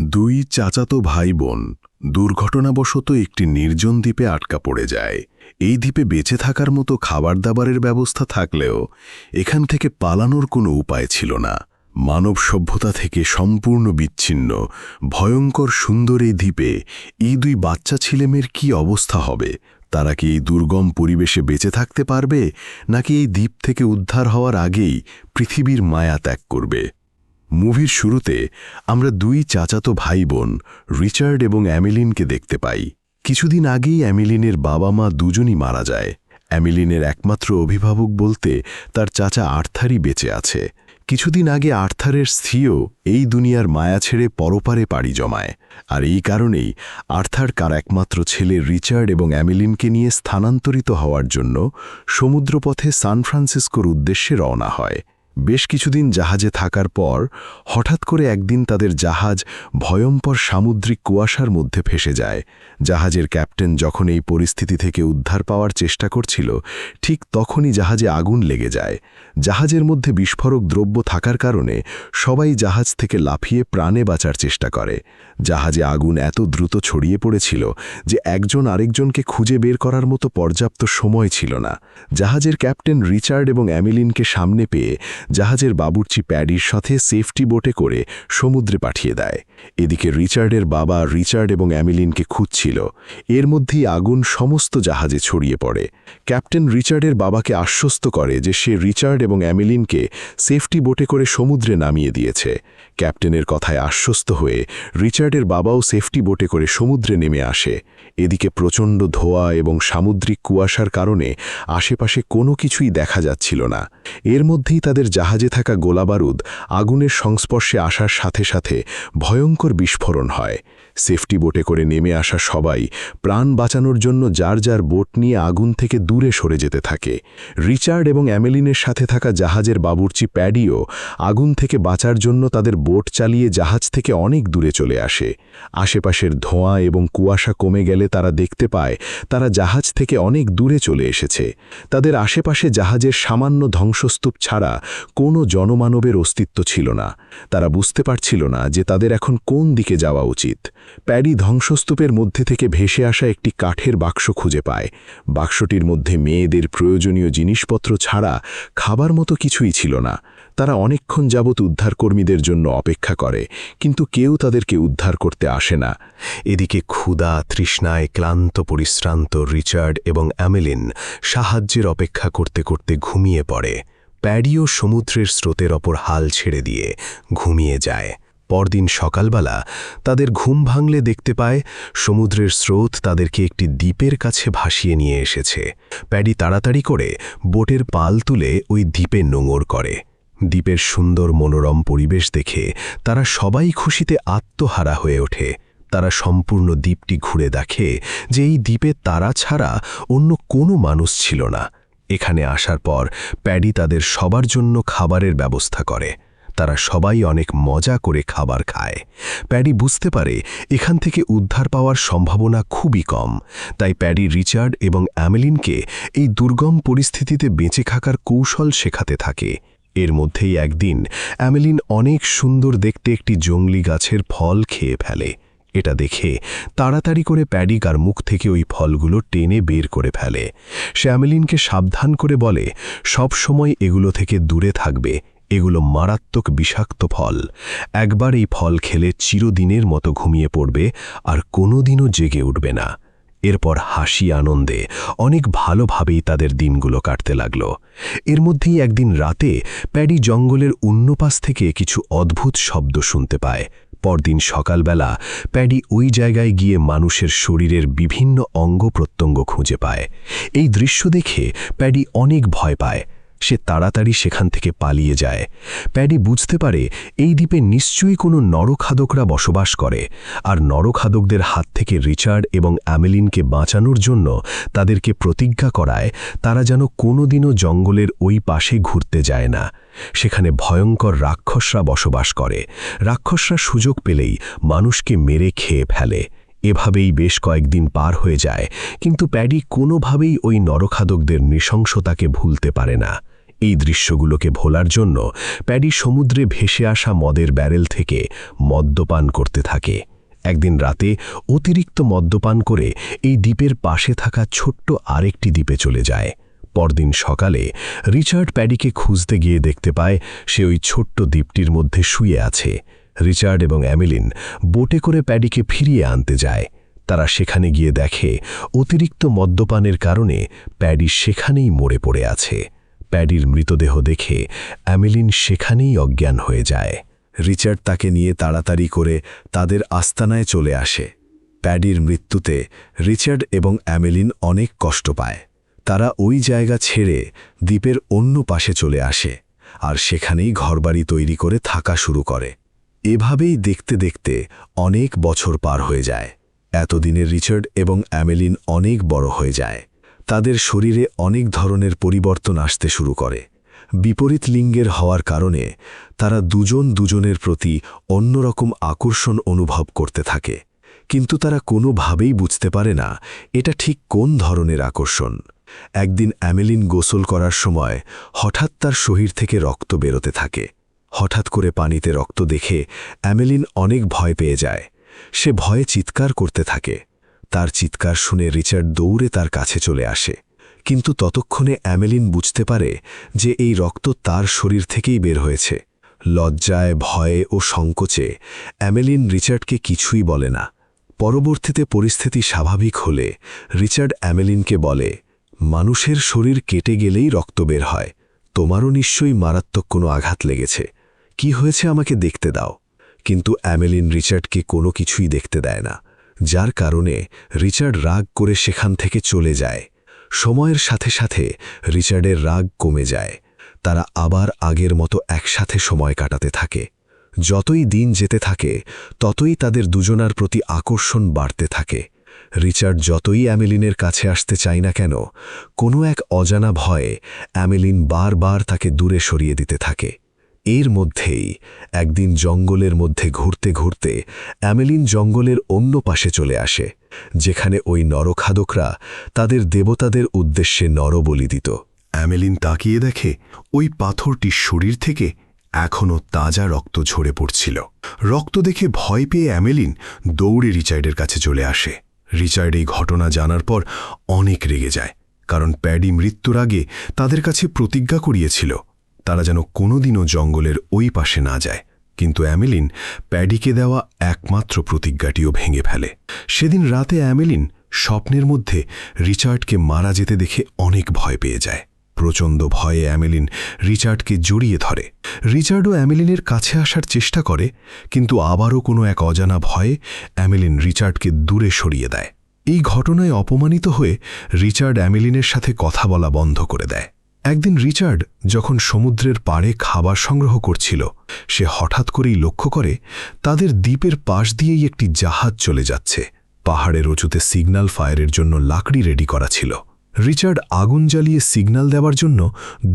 দুই চাচাতো ভাই বোন দুর্ঘটনাবশত একটি নির্জন দ্বীপে আটকা পড়ে যায়। এই দ্বীপে বেঁচে থাকার মতো খাবার দাবারের ব্যবস্থা থাকলেও এখান থেকে পালানোর কোনো উপায় ছিল না। মানব সভ্যতা থেকে সম্পূর্ণ বিচ্ছিন্ন ভয়ঙ্কর সুন্দর এই দ্বীপে এই দুই বাচ্চা ছেলেমেয়ের কি অবস্থা হবে? তারা কি এই দুর্গম পরিবেশে বেঁচে থাকতে পারবে, নাকি এই দ্বীপ থেকে উদ্ধার হওয়ার আগেই পৃথিবীর মায়া ত্যাগ করবে? মুভির শুরুতে আমরা দুই চাচাতো ভাই বোন রিচার্ড এবং অ্যামেলিনকে দেখতে পাই। কিছুদিন আগেই অ্যামেলিনের বাবা মা দুজনই মারা যায়। অ্যামেলিনের একমাত্র অভিভাবক বলতে তার চাচা আর্থারই বেঁচে আছে। কিছুদিন আগে আর্থারের স্ত্রীও এই দুনিয়ার মায়া ছেড়ে পরপারে পাড়ি জমায়, আর এই কারণেই আর্থার তার একমাত্র ছেলে রিচার্ড এবং অ্যামেলিনকে নিয়ে স্থানান্তরিত হওয়ার জন্য সমুদ্রপথে সান ফ্রান্সিসকোর উদ্দেশ্যে রওনা হয়। বেশ কিছুদিন জাহাজে থাকার পর হঠাৎ করে একদিন তাদের জাহাজ ভয়ঙ্কর সামুদ্রিক কুয়াশার মধ্যে ফেসে যায়। জাহাজের ক্যাপ্টেন যখন এই পরিস্থিতি থেকে উদ্ধার পাওয়ার চেষ্টা করছিল, ঠিক তখনই জাহাজে আগুন লেগে যায়। জাহাজের মধ্যে বিস্ফোরক দ্রব্য থাকার কারণে সবাই জাহাজ থেকে লাফিয়ে প্রাণে বাঁচার চেষ্টা করে। জাহাজে আগুন এত দ্রুত ছড়িয়ে পড়েছিল যে একজন আরেকজনকে খুঁজে বের করার মতো পর্যাপ্ত সময় ছিল না। জাহাজের ক্যাপ্টেন রিচার্ড এবং অ্যামেলিনকে সামনে পেয়ে জাহাজের বাবুর্চি প্যাডির সাথে সেফটি বোটে করে সমুদ্রে পাঠিয়ে দেয়। এদিকে রিচার্ডের বাবা রিচার্ড এবং অ্যামেলিনকে খুঁজছিল। এর মধ্যেই আগুন সমস্ত জাহাজে ছড়িয়ে পড়ে। ক্যাপ্টেন রিচার্ডের বাবাকে আশ্বস্ত করে যে সে রিচার্ড এবং অ্যামেলিনকে সেফটি বোটে করে সমুদ্রে নামিয়ে দিয়েছে। ক্যাপ্টেনের কথায় আশ্বস্ত হয়ে রিচার্ডের বাবাও সেফটি বোটে করে সমুদ্রে নেমে আসে। এদিকে প্রচণ্ড ধোঁয়া এবং সামুদ্রিক কুয়াশার কারণে আশেপাশে কোনো কিছুই দেখা যাচ্ছিল না। এর মধ্যেই তাদের জাহাজে থাকা গোলাবারুদ আগুনের সংস্পর্শে আসার সাথে সাথে ভয়ঙ্কর বিস্ফোরণ হয়। সেফটি বোটে করে নেমে আসা সবাই প্রাণ বাঁচানোর জন্য যার যার বোট নিয়ে আগুন থেকে দূরে সরে যেতে থাকে। রিচার্ড এবং অ্যামেলিনের সাথে থাকা জাহাজের বাবুর্চি প্যাডিও আগুন থেকে বাঁচার জন্য তাদের বোট চালিয়ে জাহাজ থেকে অনেক দূরে চলে আসে। আশেপাশের ধোঁয়া এবং কুয়াশা কমে গেলে তারা দেখতে পায় তারা জাহাজ থেকে অনেক দূরে চলে এসেছে। তাদের আশেপাশে জাহাজের সামান্য ধ্বংসস্তূপ ছাড়া কোনো জনমানবের অস্তিত্ব ছিল না। তারা বুঝতে পারছিল না যে তাদের এখন কোন দিকে যাওয়া উচিত। প্যাডি ধ্বংসস্তূপের মধ্যে থেকে ভেসে আসা একটি কাঠের বাক্স খুঁজে পায়। বাক্সটির মধ্যে মেয়েদের প্রয়োজনীয় জিনিসপত্র ছাড়া খাবার মতো কিছুই ছিল না। তারা অনেকক্ষণ যাবৎ উদ্ধারকর্মীদের জন্য অপেক্ষা করে, কিন্তু কেউ তাদেরকে উদ্ধার করতে আসে না। এদিকে ক্ষুধা তৃষ্ণায় ক্লান্ত পরিশ্রান্ত রিচার্ড এবং অ্যামেলিন সাহায্যের অপেক্ষা করতে করতে ঘুমিয়ে পড়ে। প্যাডিও সমুদ্রের স্রোতের ওপর হাল ছেড়ে দিয়ে ঘুমিয়ে যায়। পরদিন সকালবেলা তাদের ঘুম ভাঙলে দেখতে পায় সমুদ্রের স্রোত তাদেরকে একটি দ্বীপের কাছে ভাসিয়ে নিয়ে এসেছে। প্যাডি তাড়াতাড়ি করে বোটের পাল তুলে ওই দ্বীপে নোঙর করে। দ্বীপের সুন্দর মনোরম পরিবেশ দেখে তারা সবাই খুশিতে আত্মহারা হয়ে ওঠে। তারা সম্পূর্ণ দ্বীপটি ঘুরে দেখে যে এই দ্বীপে তারা ছাড়া অন্য কোনো মানুষ ছিল না। এখানে আসার পর প্যাডি তাদের সবার জন্য খাবারের ব্যবস্থা করে। তারা সবাই অনেক মজা করে খাবার খায়। প্যাডি বুঝতে পারে এখান থেকে উদ্ধার পাওয়ার সম্ভাবনা খুবই কম। তাই প্যাডি রিচার্ড এবং অ্যামেলিনকে এই দুর্গম পরিস্থিতিতে বেঁচে থাকার কৌশল শেখাতে থাকে। এর মধ্যেই একদিন অ্যামেলিন অনেক সুন্দর দেখতে একটি জংলি গাছের ফল খেয়ে ফেলে। এটা দেখে তাড়াতাড়ি করে প্যাডি তার মুখ থেকে ওই ফলগুলো টেনে বের করে ফেলে। সে অ্যামেলিনকে সাবধান করে বলে, সব সময় এগুলো থেকে দূরে থাকবে, এগুলো মারাত্মক বিষাক্ত ফল। একবার এই ফল খেলে চিরদিনের মতো ঘুমিয়ে পড়বে আর কোনোদিনও জেগে উঠবে না। এরপর হাসি আনন্দে অনেক ভালোভাবেই তাদের দিনগুলো কাটতে লাগল। এর মধ্যেই একদিন রাতে প্যাডি জঙ্গলের অন্য পাশ থেকে কিছু অদ্ভুত শব্দ শুনতে পায়। পরদিন সকালবেলা প্যাডি ওই জায়গায় গিয়ে মানুষের শরীরের বিভিন্ন অঙ্গ প্রত্যঙ্গ খুঁজে পায়। এই দৃশ্য দেখে প্যাডি অনেক ভয় পায়। সে তাড়াতাড়ি সেখান থেকে পালিয়ে যায়। প্যাডি বুঝতে পারে এই দ্বীপে নিশ্চয়ই কোনো নরখাদকরা বসবাস করে, আর নরখাদকদের হাত থেকে রিচার্ড এবং অ্যামেলিনকে বাঁচানোর জন্য তাদেরকে প্রতিজ্ঞা করায় তারা যেন কোনোদিনও জঙ্গলের ওই পাশে ঘুরতে যায় না। সেখানে ভয়ঙ্কর রাক্ষসরা বসবাস করে। রাক্ষসরা সুযোগ পেলেই মানুষকে মেরে খেয়ে ফেলে। এভাবেই বেশ কয়েকদিন পার হয়ে যায়, কিন্তু প্যাডি কোনোভাবেই ওই নরখাদকদের নৃশংসতাকে ভুলতে পারে না। এই দৃশ্যগুলোকে ভোলার জন্য প্যাডি সমুদ্রে ভেসে আসা মদের ব্যারেল থেকে মদ্যপান করতে থাকে। একদিন রাতে অতিরিক্ত মদ্যপান করে এই দ্বীপের পাশে থাকা ছোট্ট আরেকটি দ্বীপে চলে যায়। পরদিন সকালে রিচার্ড প্যাডিকে খুঁজতে গিয়ে দেখতে পায় সে ওই ছোট্ট দ্বীপটির মধ্যে শুয়ে আছে। রিচার্ড এবং অ্যামেলিন বোটে করে প্যাডিকে ফিরিয়ে আনতে যায়। তারা সেখানে গিয়ে দেখে অতিরিক্ত মদ্যপানের কারণে প্যাডি সেখানেই মরে পড়ে আছে। প্যাডির মৃতদেহ দেখে অ্যামেলিন সেখানেই অজ্ঞান হয়ে যায়। রিচার্ড তাকে নিয়ে তাড়াতাড়ি করে তাদের আস্তানায় চলে আসে। প্যাডির মৃত্যুতে রিচার্ড এবং অ্যামেলিন অনেক কষ্ট পায়। তারা ওই জায়গা ছেড়ে দ্বীপের অন্য পাশে চলে আসে আর সেখানেই ঘরবাড়ি তৈরি করে থাকা শুরু করে। এভাবেই দেখতে দেখতে অনেক বছর পার হয়ে যায়। এতদিনে রিচার্ড এবং অ্যামেলিন অনেক বড় হয়ে যায়। তাদের শরীরে অনেক ধরনের পরিবর্তন আসতে শুরু করে। বিপরীত লিঙ্গের হওয়ার কারণে তারা দুজন দুজনের প্রতি অন্যরকম আকর্ষণ অনুভব করতে থাকে, কিন্তু তারা কোনোভাবেই বুঝতে পারে না এটা ঠিক কোন ধরনের আকর্ষণ। একদিন অ্যামেলিন গোসল করার সময় হঠাৎ তার শরীর থেকে রক্ত বেরোতে থাকে। হঠাৎ করে পানিতে রক্ত দেখে অ্যামেলিন অনেক ভয় পেয়ে যায়। সে ভয়ে চিৎকার করতে থাকে। তার চিৎকার শুনে রিচার্ড দৌড়ে তার কাছে চলে আসে, কিন্তু ততক্ষণে অ্যামেলিন বুঝতে পারে যে এই রক্ত তার শরীর থেকেই বের হয়েছে। লজ্জায়, ভয়ে ও সংকোচে অ্যামেলিন রিচার্ডকে কিছুই বলে না। পরবর্তীতে পরিস্থিতি স্বাভাবিক হলে রিচার্ড অ্যামেলিনকে বলে, মানুষের শরীর কেটে গেলেই রক্ত বের হয়, তোমারও নিশ্চয়ই মারাত্মক কোনো আঘাত লেগেছে, কি হয়েছে আমাকে দেখতে দাও। কিন্তু অ্যামেলিন রিচার্ডকে কোনো কিছুই দেখতে দেয় না, যার কারণে রিচার্ড রাগ করে সেখান থেকে চলে যায়। সময়ের সাথে সাথে রিচার্ডের রাগ কমে যায়। তারা আবার আগের মতো একসাথে সময় কাটাতে থাকে। যতই দিন যেতে থাকে ততই তাদের দুজনার প্রতি আকর্ষণ বাড়তে থাকে। রিচার্ড যতই অ্যামেলিনের কাছে আসতে চায় না কেন, কোনো এক অজানা ভয়ে অ্যামেলিন বারবার তাকে দূরে সরিয়ে দিতে থাকে। এর মধ্যেই একদিন জঙ্গলের মধ্যে ঘুরতে ঘুরতে অ্যামেলিন জঙ্গলের অন্য পাশে চলে আসে, যেখানে ওই নরখাদকরা তাদের দেবতাদের উদ্দেশ্যে নরবলি দিত। অ্যামেলিন তাকিয়ে দেখে ওই পাথরটির শরীর থেকে এখনও তাজা রক্ত ঝরে পড়ছিল। রক্ত দেখে ভয় পেয়ে অ্যামেলিন দৌড়ে রিচার্ডের কাছে চলে আসে। রিচার্ড এই ঘটনা জানার পর অনেক রেগে যায়, কারণ প্যাডি মৃত্যুর আগে তাদের কাছে প্রতিজ্ঞা করিয়েছিল তারা যেন কোনোদিনও জঙ্গলের ওই পাশে না যায়। কিন্তু অ্যামেলিন প্যাডিকে দেওয়া একমাত্র প্রতিজ্ঞাটিও ভেঙে ফেলে। সেদিন রাতে অ্যামেলিন স্বপ্নের মধ্যে রিচার্ডকে মারা যেতে দেখে অনেক ভয় পেয়ে যায়। প্রচণ্ড ভয়ে অ্যামেলিন রিচার্ডকে জড়িয়ে ধরে। রিচার্ডও অ্যামেলিনের কাছে আসার চেষ্টা করে, কিন্তু আবারও কোনো এক অজানা ভয়ে অ্যামেলিন রিচার্ডকে দূরে সরিয়ে দেয়। এই ঘটনায় অপমানিত হয়ে রিচার্ড অ্যামেলিনের সাথে কথা বলা বন্ধ করে দেয়। একদিন রিচার্ড যখন সমুদ্রের পাড়ে খাবার সংগ্রহ করছিল, সে হঠাৎ করেই লক্ষ্য করে তাদের দ্বীপের পাশ দিয়েই একটি জাহাজ চলে যাচ্ছে। পাহাড়ের উঁচুতে সিগন্যাল ফায়ারের জন্য লাকড়ি রেডি করা ছিল। রিচার্ড আগুন জ্বালিয়ে সিগন্যাল দেওয়ার জন্য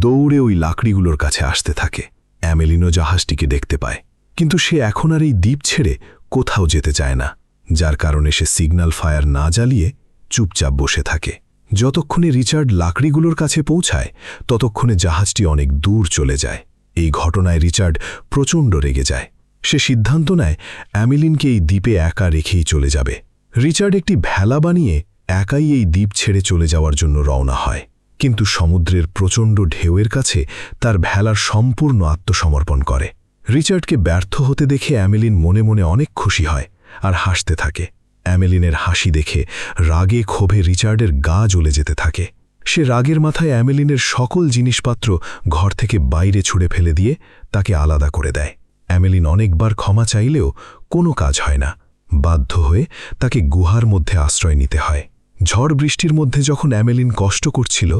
দৌড়ে ওই লাকড়িগুলোর কাছে আসতে থাকে। অ্যামেলিনও জাহাজটিকে দেখতে পায়, কিন্তু সে এখন আর এই দ্বীপ ছেড়ে কোথাও যেতে চায় না, যার কারণে সে সিগন্যাল ফায়ার না জ্বালিয়ে চুপচাপ বসে থাকে। যতক্ষণে রিচার্ড লাকড়িগুলোর কাছে পৌঁছায় ততক্ষণে জাহাজটি অনেক দূর চলে যায়। এই ঘটনায় রিচার্ড প্রচণ্ড রেগে যায়। সে সিদ্ধান্ত নেয় অ্যামেলিনকে এই দ্বীপে একা রেখেই চলে যাবে। রিচার্ড একটি ভেলা বানিয়ে একাই এই দ্বীপ ছেড়ে চলে যাওয়ার জন্য রওনা হয়, কিন্তু সমুদ্রের প্রচণ্ড ঢেউয়ের কাছে তার ভেলার সম্পূর্ণ আত্মসমর্পণ করে। রিচার্ডকে ব্যর্থ হতে দেখে অ্যামেলিন মনে মনে অনেক খুশি হয় আর হাসতে থাকে। অ্যামেলিনের হাসি দেখে রাগে ক্ষোভে রিচার্ডের গা জ্বলে যেতে থাকে। সে রাগের মাথায় অ্যামেলিনের সকল জিনিসপত্র ঘর থেকে বাইরে ছুঁড়ে ফেলে দিয়ে তাকে আলাদা করে দেয়। অ্যামেলিন অনেকবার ক্ষমা চাইলেও কোনো কাজ হয় না। বাধ্য হয়ে তাকে গুহার মধ্যে আশ্রয় নিতে হয়। ঝড় বৃষ্টির মধ্যে যখন অ্যামেলিন কষ্ট করছিল,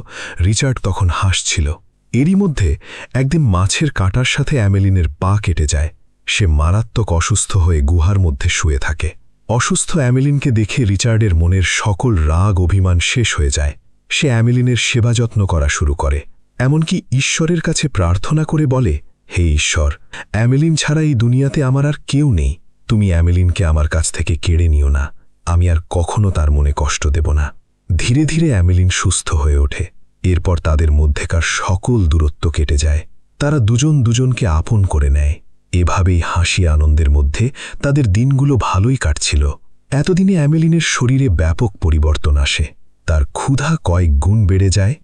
রিচার্ড তখন হাসছিল। এরই মধ্যে একদিন মাছের কাঁটার সাথে অ্যামেলিনের পা কেটে যায়। সে মারাত্মক অসুস্থ হয়ে গুহার মধ্যে শুয়ে থাকে। অসুস্থ অ্যামেলিনকে দেখে রিচার্ডের মনের সকল রাগ অভিমান শেষ হয়ে যায়। সে অ্যামেলিনের সেবা যত্ন করা শুরু করে, এমনকি ঈশ্বরের কাছে প্রার্থনা করে বলে, হে ঈশ্বর, অ্যামেলিন ছাড়া এই দুনিয়াতে আমার আর কেউ নেই, তুমি অ্যামেলিনকে আমার কাছ থেকে কেড়ে নিও না, আমি আর কখনো তার মনে কষ্ট দেব না। ধীরে ধীরে অ্যামেলিন সুস্থ হয়ে ওঠে। এরপর তাদের মধ্যেকার সকল দূরত্ব কেটে যায়। তারা দুজন দুজনকে আপন করে নেয়। এভাবেই হাসি আনন্দের মধ্যে তাদের দিনগুলো ভালোই কাটছিল। এতদিনে অ্যামেলিনের শরীরে ব্যাপক পরিবর্তন আসে। তার ক্ষুধা কয়েক গুণ বেড়ে যায়,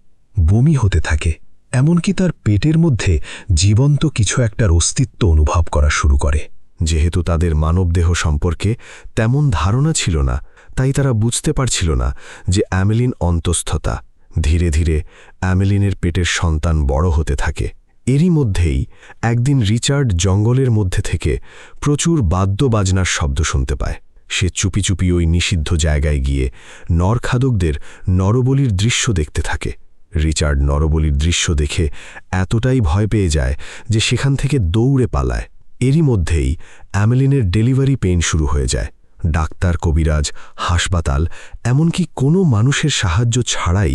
বমি হতে থাকে, এমনকি তার পেটের মধ্যে জীবন্ত কিছু একটার অস্তিত্ব অনুভব করা শুরু করে। যেহেতু তাদের মানবদেহ সম্পর্কে তেমন ধারণা ছিল না, তাই তারা বুঝতে পারছিল না যে অ্যামেলিন অন্তঃস্থতা। ধীরে ধীরে অ্যামেলিনের পেটের সন্তান বড় হতে থাকে। এরই মধ্যেই একদিন রিচার্ড জঙ্গলের মধ্যে থেকে প্রচুর বাদ্যবাজনার শব্দ শুনতে পায়। সে চুপি চুপি ওই নিষিদ্ধ জায়গায় গিয়ে নরখাদকদের নরবলির দৃশ্য দেখতে থাকে। রিচার্ড নরবলির দৃশ্য দেখে এতটাই ভয় পেয়ে যায় যে সেখান থেকে দৌড়ে পালায়। এরই মধ্যেই অ্যামেলিনের ডেলিভারি পেইন শুরু হয়ে যায়। ডাক্তার, কবিরাজ, হাসপাতাল, এমনকি কোনো মানুষের সাহায্য ছাড়াই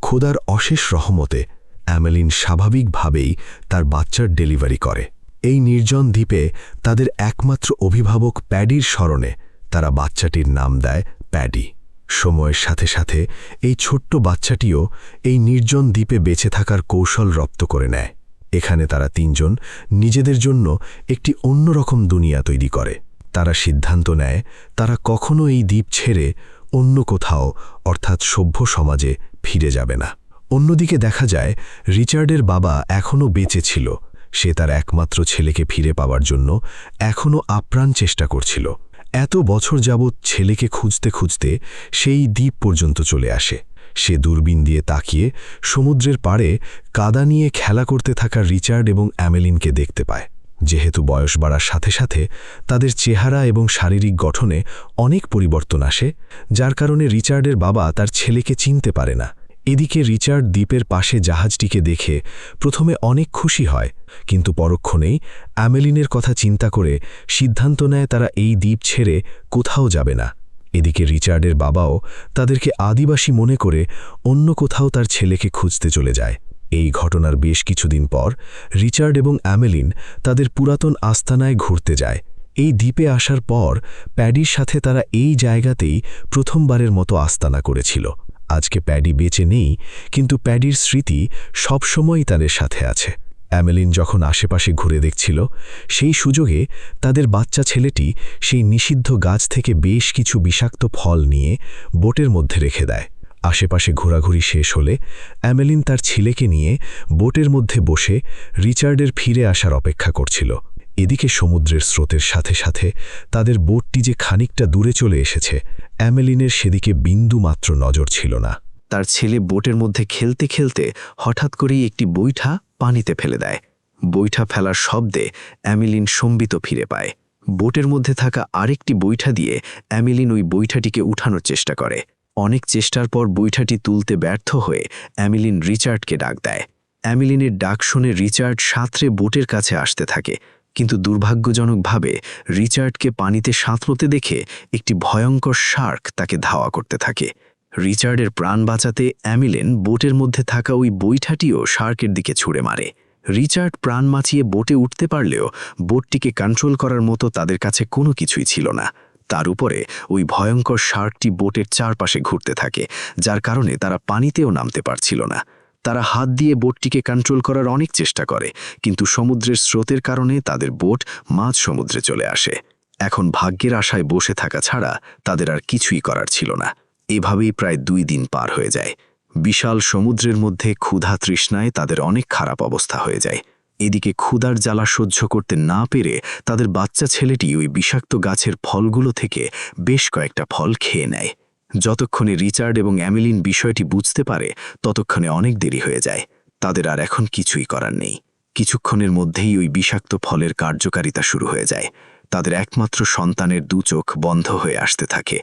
খোদার অশেষ রহমতে অ্যামেলিন স্বাভাবিকভাবেই তার বাচ্চার ডেলিভারি করে। এই নির্জন দ্বীপে তাদের একমাত্র অভিভাবক প্যাডির স্মরণে তারা বাচ্চাটির নাম দেয় প্যাডি। সময়ের সাথে সাথে এই ছোট্ট বাচ্চাটিও এই নির্জন দ্বীপে বেঁচে থাকার কৌশল রপ্ত করে নেয়। এখানে তারা তিনজন নিজেদের জন্য একটি অন্যরকম দুনিয়া তৈরি করে। তারা সিদ্ধান্ত নেয় তারা কখনো এই দ্বীপ ছেড়ে অন্য কোথাও অর্থাৎ সভ্য সমাজে ফিরে যাবে না। অন্যদিকে দেখা যায় রিচার্ডের বাবা এখনও বেঁচে ছিল। সে তার একমাত্র ছেলেকে ফিরে পাওয়ার জন্য এখনও আপ্রাণ চেষ্টা করছিল। এত বছর যাবৎ ছেলেকে খুঁজতে খুঁজতে সেই দ্বীপ পর্যন্ত চলে আসে। সে দূরবীন দিয়ে তাকিয়ে সমুদ্রের পাড়ে কাদা নিয়ে খেলা করতে থাকা রিচার্ড এবং অ্যামেলিনকে দেখতে পায়। যেহেতু বয়স বাড়ার সাথে সাথে তাদের চেহারা এবং শারীরিক গঠনে অনেক পরিবর্তন আসে, যার কারণে রিচার্ডের বাবা তার ছেলেকে চিনতে পারে না। এদিকে রিচার্ড দ্বীপের পাশে জাহাজটিকে দেখে প্রথমে অনেক খুশি হয়, কিন্তু পরক্ষণেই অ্যামেলিনের কথা চিন্তা করে সিদ্ধান্ত নেয় তারা এই দ্বীপ ছেড়ে কোথাও যাবে না। এদিকে রিচার্ডের বাবাও তাদেরকে আদিবাসী মনে করে অন্য কোথাও তার ছেলেকে খুঁজতে চলে যায়। এই ঘটনার বেশ কিছুদিন পর রিচার্ড এবং অ্যামেলিন তাদের পুরাতন আস্তানায় ঘুরতে যায়। এই দ্বীপে আসার পর প্যাডির সাথে তারা এই জায়গাতেই প্রথমবারের মতো আস্তানা করেছিল। আজকে প্যাডি বেঁচে নেই, কিন্তু প্যাডির স্মৃতি সবসময়ই তাদের সাথে আছে। অ্যামেলিন যখন আশেপাশে ঘুরে দেখছিল, সেই সুযোগে তাদের বাচ্চা ছেলেটি সেই নিষিদ্ধ গাছ থেকে বেশ কিছু বিষাক্ত ফল নিয়ে বোটের মধ্যে রেখে দেয়। আশেপাশে ঘোরাঘুরি শেষ হলে অ্যামেলিন তার ছেলেকে নিয়ে বোটের মধ্যে বসে রিচার্ডের ফিরে আসার অপেক্ষা করছিল। এদিকে সমুদ্রের স্রোতের সাথে সাথে তাদের বোটটি যে খানিকটা দূরে চলে এসেছে, অ্যামেলিনের সেদিকে বিন্দুমাত্র নজর ছিল না। তার ছেলে বোটের মধ্যে খেলতে খেলতে হঠাৎ করেই একটি বৈঠা পানিতে ফেলে দেয়। বৈঠা ফেলার শব্দে অ্যামেলিন সম্বিত ফিরে পায়। বোটের মধ্যে থাকা আরেকটি বৈঠা দিয়ে অ্যামেলিন ওই বৈঠাটিকে উঠানোর চেষ্টা করে। অনেক চেষ্টার পর বৈঠাটি তুলতে ব্যর্থ হয়ে অ্যামেলিন রিচার্ডকে ডাক দেয়। অ্যামেলিনের ডাক শুনে রিচার্ড সাঁতরে বোটের কাছে আসতে থাকে, কিন্তু দুর্ভাগ্যজনকভাবে রিচার্ডকে পানিতে সাঁতরতে দেখে একটি ভয়ঙ্কর শার্ক তাকে ধাওয়া করতে থাকে। রিচার্ডের প্রাণ বাঁচাতে অ্যামেলিন বোটের মধ্যে থাকা ওই বৈঠাটিও শার্কের দিকে ছুঁড়ে মারে। রিচার্ড প্রাণ বাঁচিয়ে বোটে উঠতে পারলেও বোটটিকে কন্ট্রোল করার মতো তাদের কাছে কোনো কিছুই ছিল না। তার উপরে ওই ভয়ঙ্কর শার্কটি বোটের চারপাশে ঘুরতে থাকে, যার কারণে তারা পানিতেও নামতে পারছিল না। তারা হাত দিয়ে বোটটিকে কন্ট্রোল করার অনেক চেষ্টা করে, কিন্তু সমুদ্রের স্রোতের কারণে তাদের বোট মাঝ সমুদ্রে চলে আসে। এখন ভাগ্যের আশায় বসে থাকা ছাড়া তাদের আর কিছুই করার ছিল না। এভাবেই প্রায় 2 দিন পার হয়ে যায়। বিশাল সমুদ্রের মধ্যে ক্ষুধা তৃষ্ণায় তাদের অনেক খারাপ অবস্থা হয়ে যায়। এদিকে ক্ষুধার জ্বালা সহ্য করতে না পেরে তাদের বাচ্চা ছেলেটি ওই বিষাক্ত গাছের ফলগুলো থেকে বেশ কয়েকটা ফল খেয়ে নেয়। যতক্ষণে রিচার্ড এবং অ্যামেলিন বিষয়টি বুঝতে পারে, ততক্ষণে অনেক দেরি হয়ে যায়। তাদের আর এখন কিছুই করার নেই। কিছুক্ষণের মধ্যেই ওই বিষাক্ত ফলের কার্যকারিতা শুরু হয়ে যায়। তাদের একমাত্র সন্তানের 2 চোখ বন্ধ হয়ে আসতে থাকে।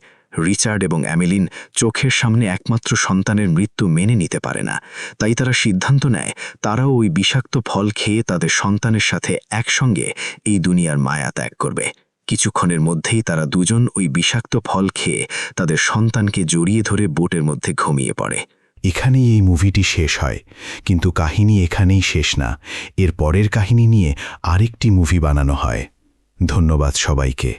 রিচার্ড এবং অ্যামেলিন চোখের সামনে একমাত্র সন্তানের মৃত্যু মেনে নিতে পারে না, তাই তারা সিদ্ধান্ত নেয় তারাও ওই বিষাক্ত ফল খেয়ে তাদের সন্তানের সাথে একসঙ্গে এই দুনিয়ার মায়া ত্যাগ করবে। কিছুক্ষণের মধ্যেই তারা দুজন ওই বিষাক্ত ফল খেয়ে তাদের সন্তানকে জড়িয়ে ধরে বোটের মধ্যে ঘুমিয়ে পড়ে। এখানেই এই মুভিটি শেষ হয়, কিন্তু কাহিনী এখানেই শেষ না। এর পরের কাহিনী নিয়ে আরেকটি মুভি বানানো হয়। ধন্যবাদ সবাইকে।